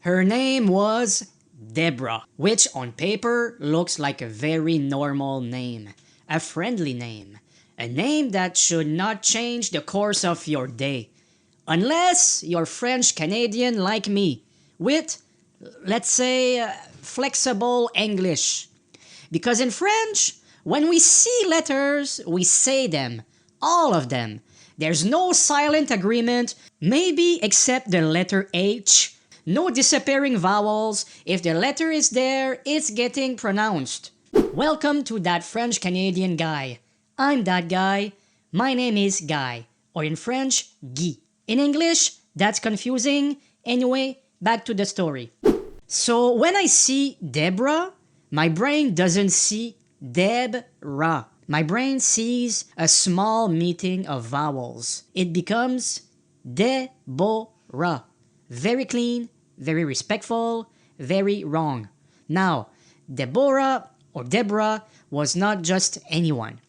Her name was Deborah, which on paper looks like a very normal name, a friendly name, a name that should not change the course of your day. Unless you're French Canadian like me, with, let's say, flexible English. Because in French, when we see letters, we say them, all of them. There's no silent agreement, maybe except the letter H. No disappearing vowels. If the letter is there, it's getting pronounced. Welcome to That French Canadian Guy. I'm that guy. My name is Guy, or in French, Guy. In English, that's confusing. Anyway, back to the story. So when I see Deborah, my brain doesn't see Deb-ra. My brain sees a small meeting of vowels. It becomes De-bo-ra. Very clean, very respectful, very wrong. Now, Deborah or Deborah was not just anyone.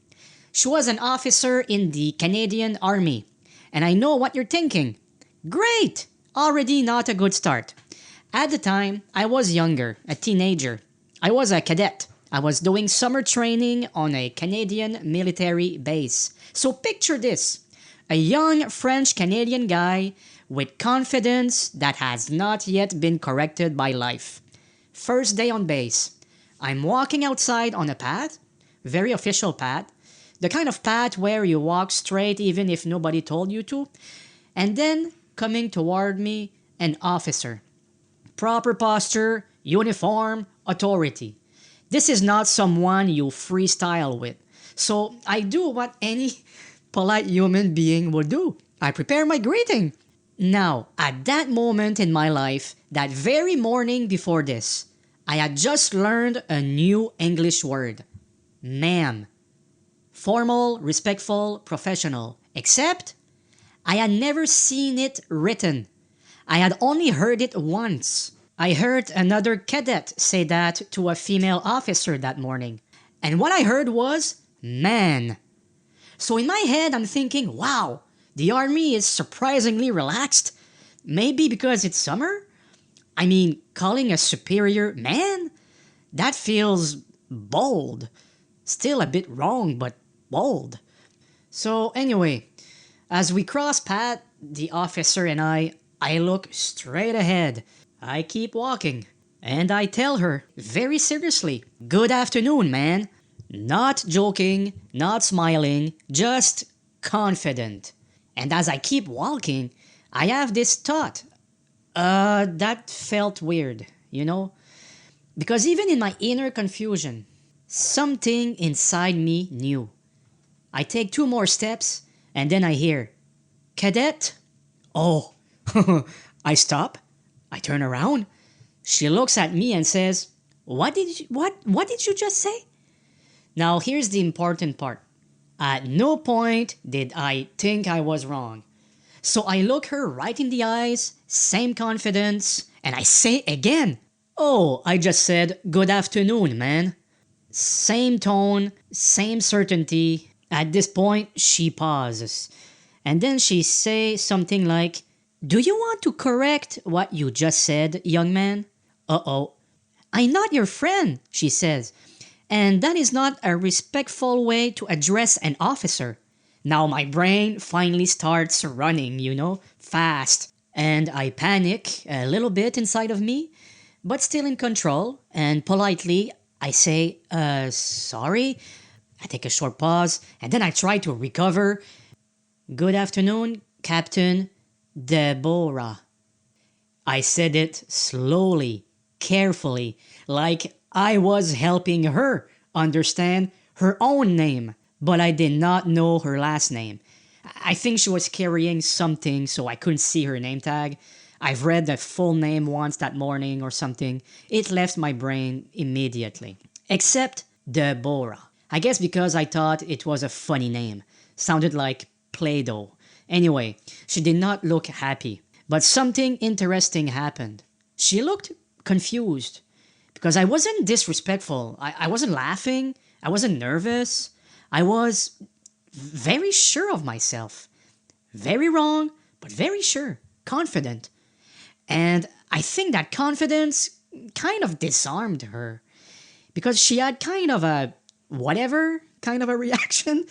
She was an officer in the Canadian Army. And I know what you're thinking. Great! Already not a good start. At the time, I was younger, a teenager. I was a cadet. I was doing summer training on a Canadian military base. So picture this. A young French-Canadian guy with confidence that has not yet been corrected by life. First day on base. I'm walking outside on a path, very official path, the kind of path where you walk straight even if nobody told you to, and then coming toward me, an officer. Proper posture, uniform, authority. This is not someone you freestyle with. So I do what any polite human being would do. I prepare my greeting. Now, at that moment in my life, that very morning before this, I had just learned a new English word. Ma'am. Formal, respectful, professional. Except, I had never seen it written. I had only heard it once. I heard another cadet say that to a female officer that morning. And what I heard was, man. So in my head, I'm thinking, wow, the army is surprisingly relaxed. Maybe because it's summer? I mean, calling a superior man? That feels bold. Still a bit wrong, but bold. So anyway, as we cross path, the officer and I look straight ahead. I keep walking. And I tell her, very seriously, good afternoon, man. Not joking, not smiling, just confident. And as I keep walking, I have this thought. That felt weird, you know? Because even in my inner confusion, something inside me knew. I take 2 more steps, and then I hear, Cadet? Oh, I stop. I turn around. She looks at me and says, what did you just say? Now here's the important part. At no point did I think I was wrong. So I look her right in the eyes, same confidence, and I say again, oh, I just said good afternoon, man. Same tone, same certainty. At this point, she pauses. And then she says something like, do you want to correct what you just said, young man? Uh-oh. I'm not your friend, she says. And that is not a respectful way to address an officer. Now my brain finally starts running, fast. And I panic a little bit inside of me, but still in control. And politely, I say, sorry. I take a short pause, and then I try to recover. Good afternoon, Captain Deborah. I said it slowly, carefully, like I was helping her understand her own name, but I did not know her last name. I think she was carrying something, so I couldn't see her name tag. I've read the full name once that morning or something. It left my brain immediately. Except Deborah. I guess because I thought it was a funny name. Sounded like Play-Doh. Anyway, she did not look happy. But something interesting happened. She looked confused. Because I wasn't disrespectful. I wasn't laughing. I wasn't nervous. I was very sure of myself. Very wrong, but very sure. Confident. And I think that confidence kind of disarmed her because she had kind of a whatever kind of a reaction.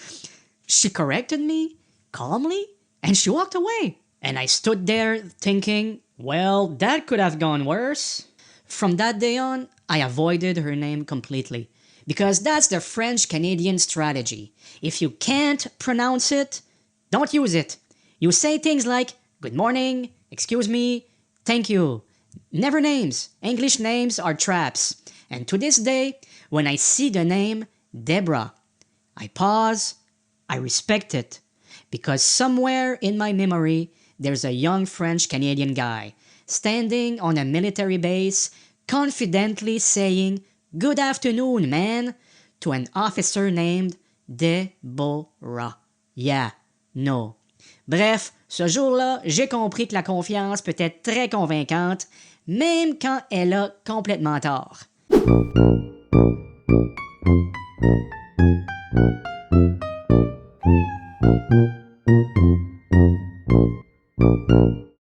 She corrected me calmly and she walked away. And I stood there thinking, well, that could have gone worse. From that day on, I avoided her name completely because that's the French Canadian strategy. If you can't pronounce it, don't use it. You say things like good morning, excuse me, thank you. Never names. English names are traps. And to this day, when I see the name Deborah, I pause, I respect it, because somewhere in my memory, there's a young French Canadian guy standing on a military base, confidently saying, "Good afternoon, man," to an officer named Deborah. Yeah, no. Bref, ce jour-là, j'ai compris que la confiance peut être très convaincante, même quand elle a complètement tort.